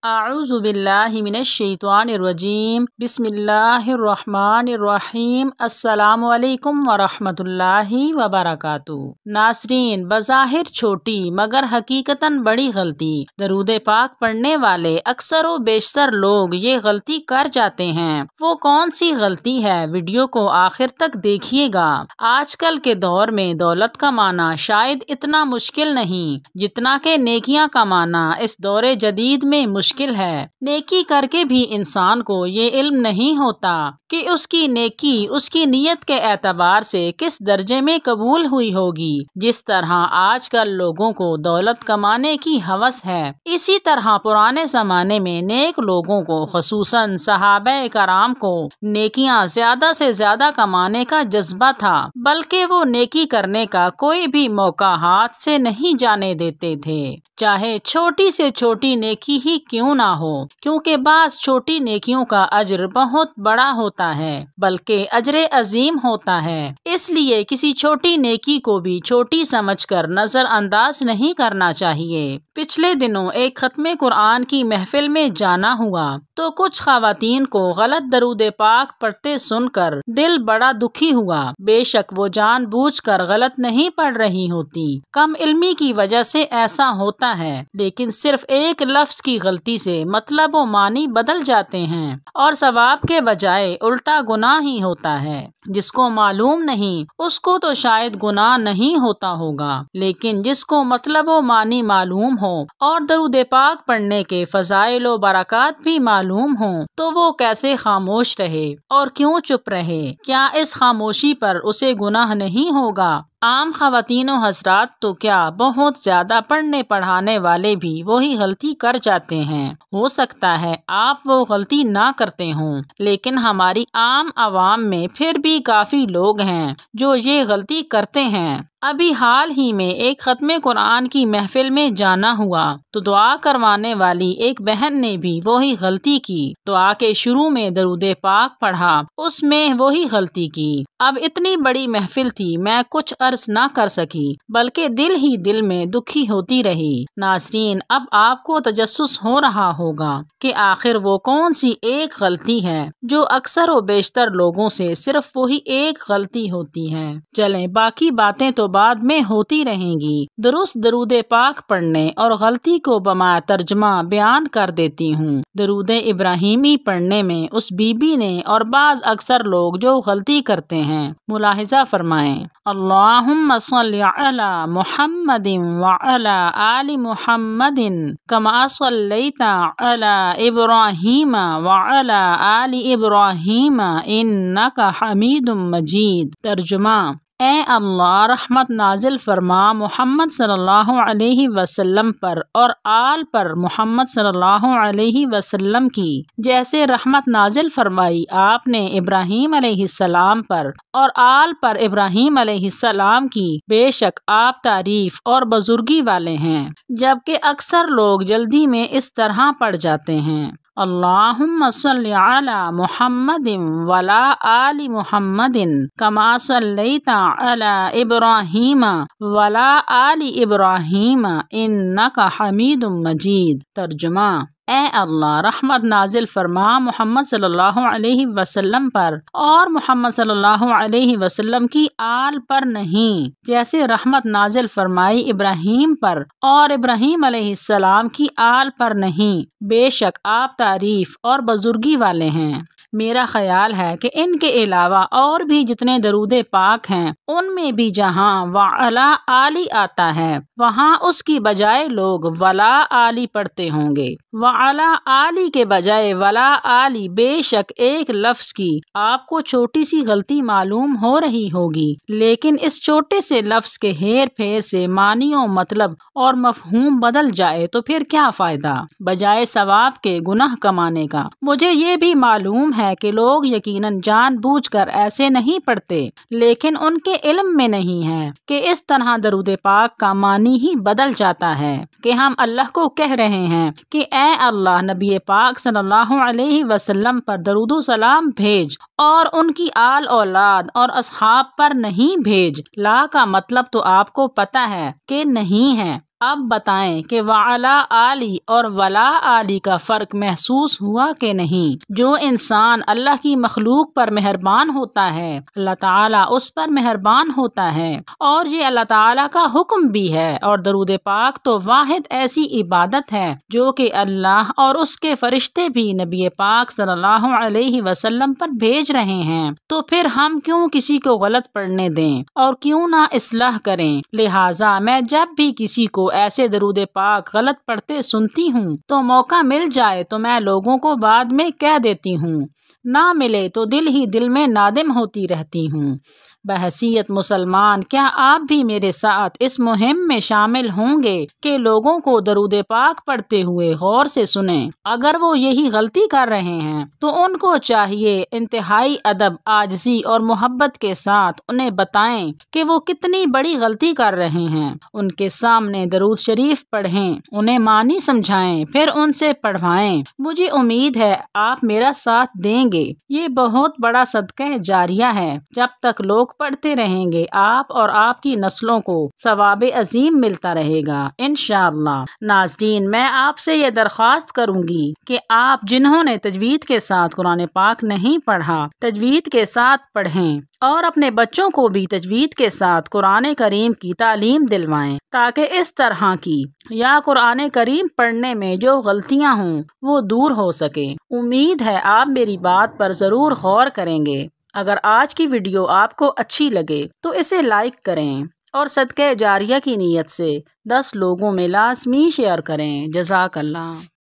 اعوذ باللہ من الشیطان الرجیم بسم اللہ الرحمن الرحیم السلام علیکم ورحمۃ اللہ وبرکاتہ۔ ناظرین، بظاہر چھوٹی مگر حقیقتاً بڑی غلطی، درود پاک پڑھنے والے اکثر و بیشتر لوگ یہ غلطی کر جاتے ہیں۔ وہ کون سی غلطی ہے؟ ویڈیو کو آخر تک دیکھیے گا۔ آج کل کے دور میں دولت کمانا شاید اتنا مشکل نہیں جتنا کہ نیکیاں کمانا اس دور جدید میں مشکل ہے۔ نیکی کر کے بھی انسان کو یہ علم نہیں ہوتا کہ اس کی نیکی اس کی نیت کے اعتبار سے کس درجے میں قبول ہوئی ہوگی۔ جس طرح آج کل لوگوں کو دولت کمانے کی ہوس ہے، اسی طرح پرانے زمانے میں نیک لوگوں کو خصوصاً صحابہ کرام کو نیکیاں زیادہ سے زیادہ کمانے کا جذبہ تھا، بلکہ وہ نیکی کرنے کا کوئی بھی موقع ہاتھ سے نہیں جانے دیتے تھے، چاہے چھوٹی سے چھوٹی نیکی ہی کیوں نہ ہو، کیونکہ بعض چھوٹی نیکیوں کا اجر بہت بڑا ہوتا ہے بلکہ اجر عظیم ہوتا ہے۔ اس لیے کسی چھوٹی نیکی کو بھی چھوٹی سمجھ کر نظر انداز نہیں کرنا چاہیے۔ پچھلے دنوں ایک ختم قرآن کی محفل میں جانا ہوا تو کچھ خواتین کو غلط درود پاک پڑھتے سن کر دل بڑا دکھی ہوا۔ بے شک وہ جان بوجھ کر غلط نہیں پڑھ رہی ہوتی، کم علمی کی وجہ سے ایسا ہوتا ہے، لیکن صرف ایک لفظ کی غلطی سے مطلب و معنی بدل جاتے ہیں اور ثواب کے بجائے الٹا گناہ ہی ہوتا ہے۔ جس کو معلوم نہیں اس کو تو شاید گناہ نہیں ہوتا ہوگا، لیکن جس کو مطلب و معنی معلوم ہو اور درود پاک پڑھنے کے فضائل و برکات بھی معلوم ہوں تو وہ کیسے خاموش رہے اور کیوں چپ رہے؟ کیا اس خاموشی پر اسے گناہ نہیں ہوگا؟ عام خواتین و حضرات تو کیا بہت زیادہ پڑھنے پڑھانے والے بھی وہی غلطی کر جاتے ہیں۔ ہو سکتا ہے آپ وہ غلطی نہ کرتے ہوں، لیکن ہماری عام عوام میں پھر بھی کافی لوگ ہیں جو یہ غلطی کرتے ہیں۔ ابھی حال ہی میں ایک ختم قرآن کی محفل میں جانا ہوا تو دعا کروانے والی ایک بہن نے بھی وہی غلطی کی۔ دعا کے شروع میں درود پاک پڑھا، اس میں وہی غلطی کی۔ اب اتنی بڑی محفل تھی، میں کچھ عرض نہ کر سکی بلکہ دل ہی دل میں دکھی ہوتی رہی۔ ناظرین، اب آپ کو تجسس ہو رہا ہوگا کہ آخر وہ کون سی ایک غلطی ہے جو اکثر و بیشتر لوگوں سے صرف وہی ایک غلطی ہوتی ہے۔ چلیں، باقی باتیں تو بعد میں ہوتی رہیں گی، درست درود پاک پڑھنے اور غلطی کو بما ترجمہ بیان کر دیتی ہوں۔ درود ابراہیمی پڑھنے میں اس بی بی نے اور بعض اکثر لوگ جو غلطی کرتے ہیں، ملاحظہ فرمائیں: اللہم صل علی محمد وعلی آل محمد کما صلیت علی ابراہیم وعلی آل ابراہیم انک حمید مجید۔ ترجمہ: اے اللہ، رحمت نازل فرما محمد صلی اللہ علیہ وسلم پر اور آل پر محمد صلی اللہ علیہ وسلم کی، جیسے رحمت نازل فرمائی آپ نے ابراہیم علیہ السلام پر اور آل پر ابراہیم علیہ السلام کی، بے شک آپ تعریف اور بزرگی والے ہیں۔ جبکہ اکثر لوگ جلدی میں اس طرح پڑھ جاتے ہیں: اللہم صل علی محمد وعلی آل محمد کما صلیت علی ابراہیم وعلی آل ابراہیم انک حمید مجید۔ ترجمہ: اے اللہ، رحمت نازل فرما محمد صلی اللہ علیہ وسلم پر اور محمد صلی اللہ علیہ وسلم کی آل پر نہیں، جیسے رحمت نازل فرمائی ابراہیم پر اور ابراہیم علیہ السلام کی آل پر نہیں، بے شک آپ تعریف اور بزرگی والے ہیں۔ میرا خیال ہے کہ ان کے علاوہ اور بھی جتنے درود پاک ہیں ان میں بھی جہاں وعلی آلی آتا ہے وہاں اس کی بجائے لوگ ولا آلی پڑھتے ہوں گے۔ وعلی آلی کے بجائے ولا آلی، بے شک ایک لفظ کی آپ کو چھوٹی سی غلطی معلوم ہو رہی ہوگی، لیکن اس چھوٹے سے لفظ کے ہیر پھیر سے معنی و مطلب اور مفہوم بدل جائے تو پھر کیا فائدہ، بجائے ثواب کے گناہ کمانے کا۔ مجھے یہ بھی معلوم ہے کہ لوگ یقیناً جان بوجھ کر ایسے نہیں پڑھتے، لیکن ان کے علم میں نہیں ہے کہ اس طرح درود پاک کا معنی ہی بدل جاتا ہے کہ ہم اللہ کو کہہ رہے ہیں کہ اے اللہ، نبی پاک صلی اللہ علیہ وسلم پر درود و سلام بھیج اور ان کی آل اولاد اور اصحاب پر نہیں بھیج۔ لا کا مطلب تو آپ کو پتہ ہے کہ نہیں ہے، اب بتائیں کہ وعلا آلی اور ولا آلی کا فرق محسوس ہوا کہ نہیں؟ جو انسان اللہ کی مخلوق پر مہربان ہوتا ہے اللہ تعالیٰ اس پر مہربان ہوتا ہے، اور یہ اللہ تعالیٰ کا حکم بھی ہے۔ اور درود پاک تو واحد ایسی عبادت ہے جو کہ اللہ اور اس کے فرشتے بھی نبی پاک صلی اللہ علیہ وسلم پر بھیج رہے ہیں، تو پھر ہم کیوں کسی کو غلط پڑھنے دیں اور کیوں نہ اصلاح کریں؟ لہٰذا میں جب بھی کسی کو ایسے درود پاک غلط پڑھتے سنتی ہوں تو موقع مل جائے تو میں لوگوں کو بعد میں کہہ دیتی ہوں، نہ ملے تو دل ہی دل میں نادم ہوتی رہتی ہوں۔ بحیثیت مسلمان کیا آپ بھی میرے ساتھ اس مہم میں شامل ہوں گے کہ لوگوں کو درود پاک پڑھتے ہوئے غور سے سنیں؟ اگر وہ یہی غلطی کر رہے ہیں تو ان کو چاہیے انتہائی ادب، عاجزی اور محبت کے ساتھ انہیں بتائیں کہ وہ کتنی بڑی غلطی کر رہے ہیں۔ ان کے سامنے درود شریف پڑھیں، انہیں معنی سمجھائیں، پھر ان سے پڑھوائیں۔ مجھے امید ہے آپ میرا ساتھ دیں گے۔ یہ بہت بڑا صدقہ جاریہ ہے۔ جب تک لوگ پڑھتے رہیں گے آپ اور آپ کی نسلوں کو ثواب عظیم ملتا رہے گا انشاءاللہ۔ ناظرین، میں آپ سے یہ درخواست کروں گی کہ آپ جنہوں نے تجوید کے ساتھ قرآن پاک نہیں پڑھا تجوید کے ساتھ پڑھیں، اور اپنے بچوں کو بھی تجوید کے ساتھ قرآن کریم کی تعلیم دلوائیں، تاکہ اس طرح کی یا قرآن کریم پڑھنے میں جو غلطیاں ہوں وہ دور ہو سکے۔ امید ہے آپ میری بات پر ضرور غور کریں گے۔ اگر آج کی ویڈیو آپ کو اچھی لگے تو اسے لائک کریں اور صدقہ جاریہ کی نیت سے 10 لوگوں میں لازمی شیئر کریں۔ جزاک اللہ۔